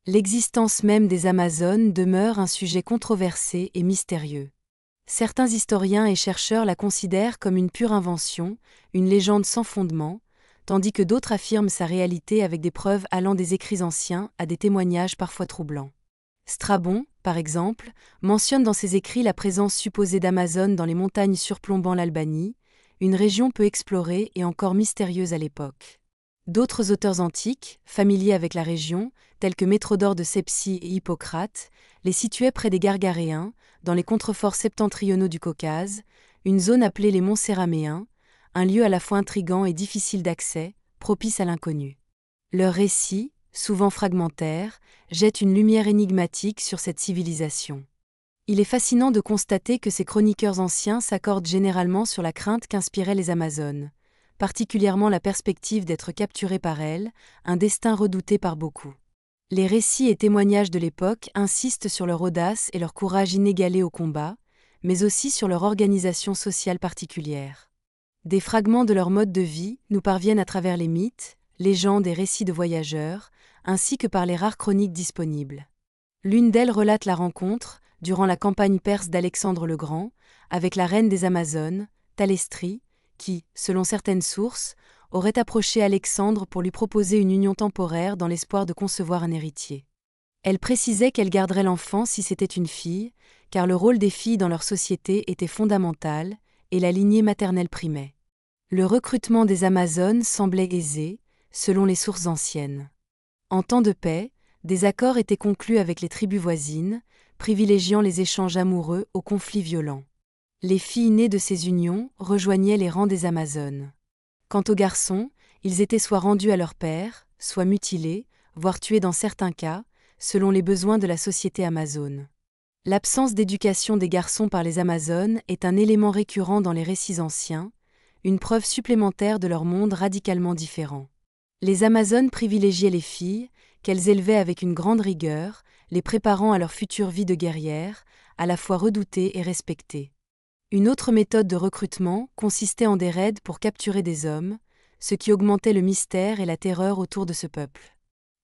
L'existence même des Amazones demeure un sujet controversé et mystérieux. Certains historiens et chercheurs la considèrent comme une pure invention, une légende sans fondement, tandis que d'autres affirment sa réalité avec des preuves allant des écrits anciens à des témoignages parfois troublants. Strabon, par exemple, mentionne dans ses écrits la présence supposée d'Amazones dans les montagnes surplombant l'Albanie, une région peu explorée et encore mystérieuse à l'époque. D'autres auteurs antiques, familiers avec la région, tels que Métrodore de Sepsie et Hippocrate, les situaient près des Gargaréens, dans les contreforts septentrionaux du Caucase, une zone appelée les Monts Céraméens, un lieu à la fois intrigant et difficile d'accès, propice à l'inconnu. Leurs récits, souvent fragmentaires, jettent une lumière énigmatique sur cette civilisation. Il est fascinant de constater que ces chroniqueurs anciens s'accordent généralement sur la crainte qu'inspiraient les Amazones, particulièrement la perspective d'être capturées par elles, un destin redouté par beaucoup. Les récits et témoignages de l'époque insistent sur leur audace et leur courage inégalé au combat, mais aussi sur leur organisation sociale particulière. Des fragments de leur mode de vie nous parviennent à travers les mythes, légendes et récits de voyageurs, ainsi que par les rares chroniques disponibles. L'une d'elles relate la rencontre, durant la campagne perse d'Alexandre le Grand, avec la reine des Amazones, Thalestrie, qui, selon certaines sources, aurait approché Alexandre pour lui proposer une union temporaire dans l'espoir de concevoir un héritier. Elle précisait qu'elle garderait l'enfant si c'était une fille, car le rôle des filles dans leur société était fondamental, et la lignée maternelle primait. Le recrutement des Amazones semblait aisé, selon les sources anciennes. En temps de paix, des accords étaient conclus avec les tribus voisines, privilégiant les échanges amoureux aux conflits violents. Les filles nées de ces unions rejoignaient les rangs des Amazones. Quant aux garçons, ils étaient soit rendus à leur père, soit mutilés, voire tués dans certains cas, selon les besoins de la société amazone. L'absence d'éducation des garçons par les Amazones est un élément récurrent dans les récits anciens, une preuve supplémentaire de leur monde radicalement différent. Les Amazones privilégiaient les filles, qu'elles élevaient avec une grande rigueur, les préparant à leur future vie de guerrière, à la fois redoutée et respectée. Une autre méthode de recrutement consistait en des raids pour capturer des hommes, ce qui augmentait le mystère et la terreur autour de ce peuple.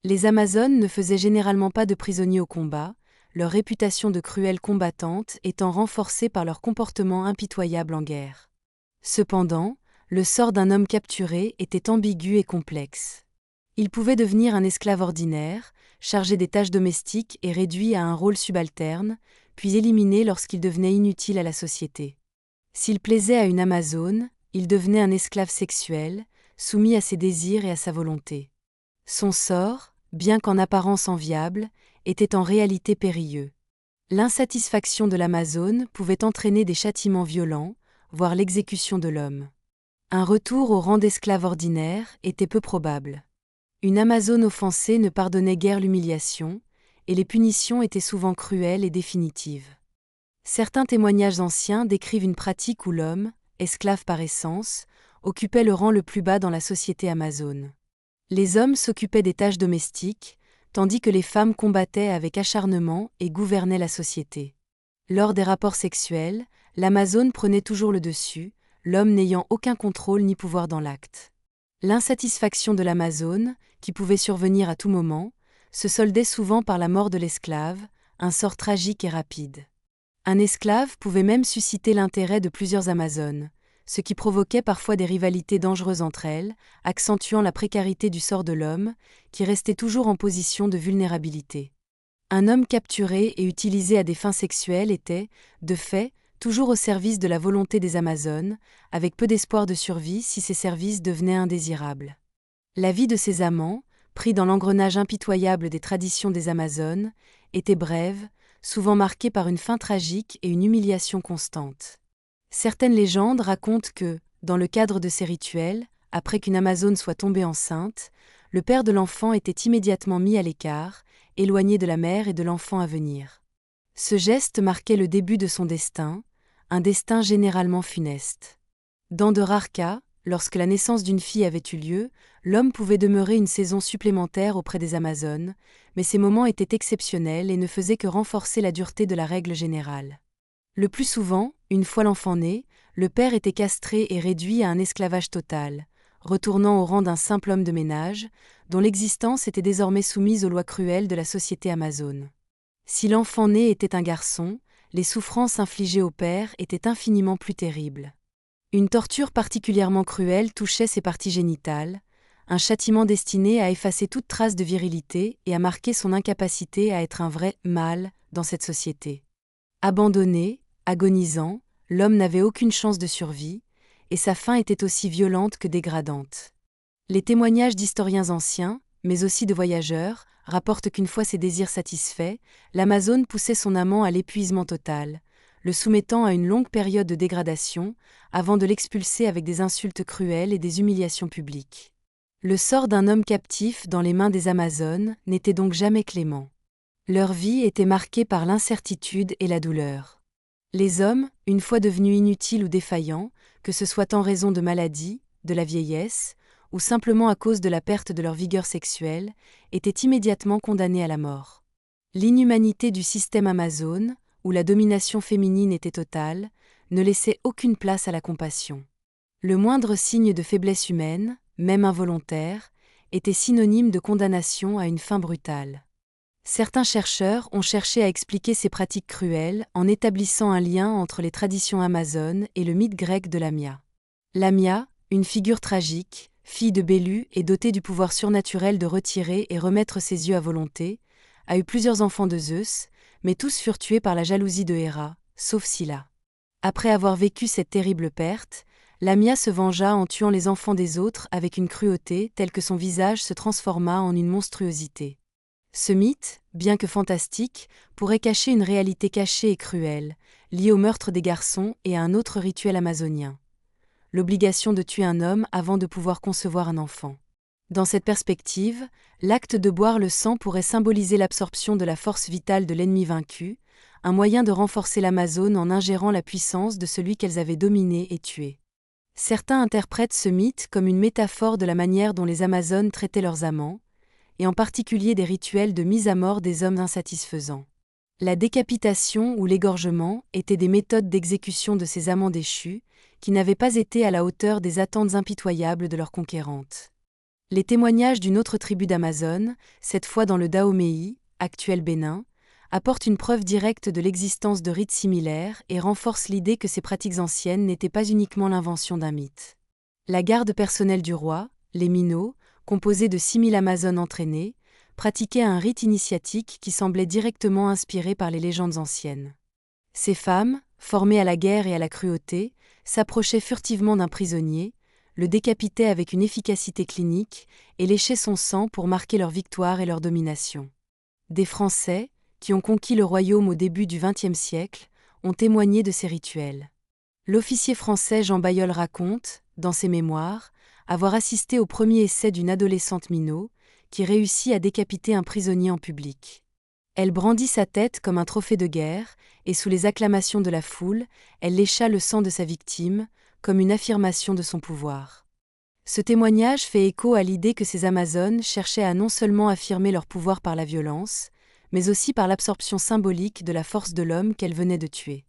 Les Amazones ne faisaient généralement pas de prisonniers au combat, leur réputation de cruelles combattantes étant renforcée par leur comportement impitoyable en guerre. Cependant, le sort d'un homme capturé était ambigu et complexe. Il pouvait devenir un esclave ordinaire, chargé des tâches domestiques et réduit à un rôle subalterne, puis éliminé lorsqu'il devenait inutile à la société. S'il plaisait à une Amazone, il devenait un esclave sexuel, soumis à ses désirs et à sa volonté. Son sort, bien qu'en apparence enviable, était en réalité périlleux. L'insatisfaction de l'Amazone pouvait entraîner des châtiments violents, voire l'exécution de l'homme. Un retour au rang d'esclave ordinaire était peu probable. Une Amazone offensée ne pardonnait guère l'humiliation, et les punitions étaient souvent cruelles et définitives. Certains témoignages anciens décrivent une pratique où l'homme, esclave par essence, occupait le rang le plus bas dans la société amazone. Les hommes s'occupaient des tâches domestiques, tandis que les femmes combattaient avec acharnement et gouvernaient la société. Lors des rapports sexuels, l'Amazone prenait toujours le dessus, l'homme n'ayant aucun contrôle ni pouvoir dans l'acte. L'insatisfaction de l'Amazone, qui pouvait survenir à tout moment, se soldait souvent par la mort de l'esclave, un sort tragique et rapide. Un esclave pouvait même susciter l'intérêt de plusieurs Amazones, ce qui provoquait parfois des rivalités dangereuses entre elles, accentuant la précarité du sort de l'homme, qui restait toujours en position de vulnérabilité. Un homme capturé et utilisé à des fins sexuelles était, de fait, toujours au service de la volonté des Amazones, avec peu d'espoir de survie si ces services devenaient indésirables. La vie de ces amants, pris dans l'engrenage impitoyable des traditions des Amazones, était brève, souvent marquée par une fin tragique et une humiliation constante. Certaines légendes racontent que, dans le cadre de ces rituels, après qu'une Amazone soit tombée enceinte, le père de l'enfant était immédiatement mis à l'écart, éloigné de la mère et de l'enfant à venir. Ce geste marquait le début de son destin, un destin généralement funeste. Dans de rares cas, lorsque la naissance d'une fille avait eu lieu, l'homme pouvait demeurer une saison supplémentaire auprès des Amazones, mais ces moments étaient exceptionnels et ne faisaient que renforcer la dureté de la règle générale. Le plus souvent, une fois l'enfant né, le père était castré et réduit à un esclavage total, retournant au rang d'un simple homme de ménage, dont l'existence était désormais soumise aux lois cruelles de la société amazone. Si l'enfant né était un garçon, les souffrances infligées au père étaient infiniment plus terribles. Une torture particulièrement cruelle touchait ses parties génitales, un châtiment destiné à effacer toute trace de virilité et à marquer son incapacité à être un vrai mâle dans cette société. Abandonné, agonisant, l'homme n'avait aucune chance de survie, et sa fin était aussi violente que dégradante. Les témoignages d'historiens anciens, mais aussi de voyageurs, rapportent qu'une fois ses désirs satisfaits, l'Amazone poussait son amant à l'épuisement total, le soumettant à une longue période de dégradation, avant de l'expulser avec des insultes cruelles et des humiliations publiques. Le sort d'un homme captif dans les mains des Amazones n'était donc jamais clément. Leur vie était marquée par l'incertitude et la douleur. Les hommes, une fois devenus inutiles ou défaillants, que ce soit en raison de maladies, de la vieillesse, ou simplement à cause de la perte de leur vigueur sexuelle, étaient immédiatement condamnés à la mort. L'inhumanité du système amazone, où la domination féminine était totale, ne laissait aucune place à la compassion. Le moindre signe de faiblesse humaine, même involontaire, était synonyme de condamnation à une fin brutale. Certains chercheurs ont cherché à expliquer ces pratiques cruelles en établissant un lien entre les traditions amazones et le mythe grec de Lamia. Lamia, une figure tragique, fille de Bélu et dotée du pouvoir surnaturel de retirer et remettre ses yeux à volonté, a eu plusieurs enfants de Zeus, mais tous furent tués par la jalousie de Héra, sauf Scylla. Après avoir vécu cette terrible perte, Lamia se vengea en tuant les enfants des autres avec une cruauté telle que son visage se transforma en une monstruosité. Ce mythe, bien que fantastique, pourrait cacher une réalité cachée et cruelle, liée au meurtre des garçons et à un autre rituel amazonien: l'obligation de tuer un homme avant de pouvoir concevoir un enfant. Dans cette perspective, l'acte de boire le sang pourrait symboliser l'absorption de la force vitale de l'ennemi vaincu, un moyen de renforcer l'Amazone en ingérant la puissance de celui qu'elles avaient dominé et tué. Certains interprètent ce mythe comme une métaphore de la manière dont les Amazones traitaient leurs amants, et en particulier des rituels de mise à mort des hommes insatisfaisants. La décapitation ou l'égorgement étaient des méthodes d'exécution de ces amants déchus, qui n'avaient pas été à la hauteur des attentes impitoyables de leurs conquérantes. Les témoignages d'une autre tribu d'Amazones, cette fois dans le Dahomey, actuel Bénin, apportent une preuve directe de l'existence de rites similaires et renforcent l'idée que ces pratiques anciennes n'étaient pas uniquement l'invention d'un mythe. La garde personnelle du roi, les Minots, composés de 6000 Amazones entraînées, pratiquaient un rite initiatique qui semblait directement inspiré par les légendes anciennes. Ces femmes, formées à la guerre et à la cruauté, s'approchaient furtivement d'un prisonnier, le décapitaient avec une efficacité clinique et léchaient son sang pour marquer leur victoire et leur domination. Des Français, qui ont conquis le royaume au début du XXe siècle, ont témoigné de ces rituels. L'officier français Jean Bailleul raconte, dans ses mémoires, avoir assisté au premier essai d'une adolescente Minot, qui réussit à décapiter un prisonnier en public. Elle brandit sa tête comme un trophée de guerre, et sous les acclamations de la foule, elle lécha le sang de sa victime, comme une affirmation de son pouvoir. Ce témoignage fait écho à l'idée que ces Amazones cherchaient à non seulement affirmer leur pouvoir par la violence, mais aussi par l'absorption symbolique de la force de l'homme qu'elles venaient de tuer.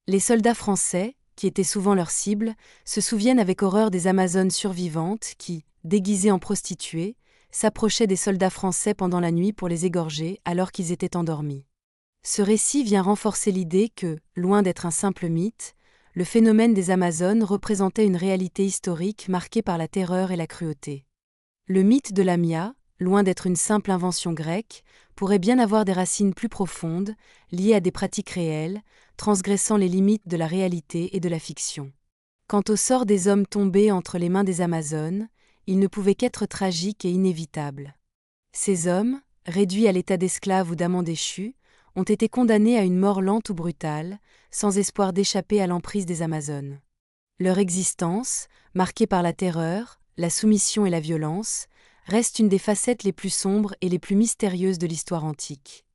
Les soldats français, qui étaient souvent leur cible, se souviennent avec horreur des Amazones survivantes qui, déguisées en prostituées, s'approchaient des soldats français pendant la nuit pour les égorger alors qu'ils étaient endormis. Ce récit vient renforcer l'idée que, loin d'être un simple mythe, le phénomène des Amazones représentait une réalité historique marquée par la terreur et la cruauté. Le mythe de Lamia, loin d'être une simple invention grecque, pourrait bien avoir des racines plus profondes, liées à des pratiques réelles, transgressant les limites de la réalité et de la fiction. Quant au sort des hommes tombés entre les mains des Amazones, il ne pouvait qu'être tragique et inévitable. Ces hommes, réduits à l'état d'esclaves ou d'amants déchus, ont été condamnés à une mort lente ou brutale, sans espoir d'échapper à l'emprise des Amazones. Leur existence, marquée par la terreur, la soumission et la violence, reste une des facettes les plus sombres et les plus mystérieuses de l'histoire antique.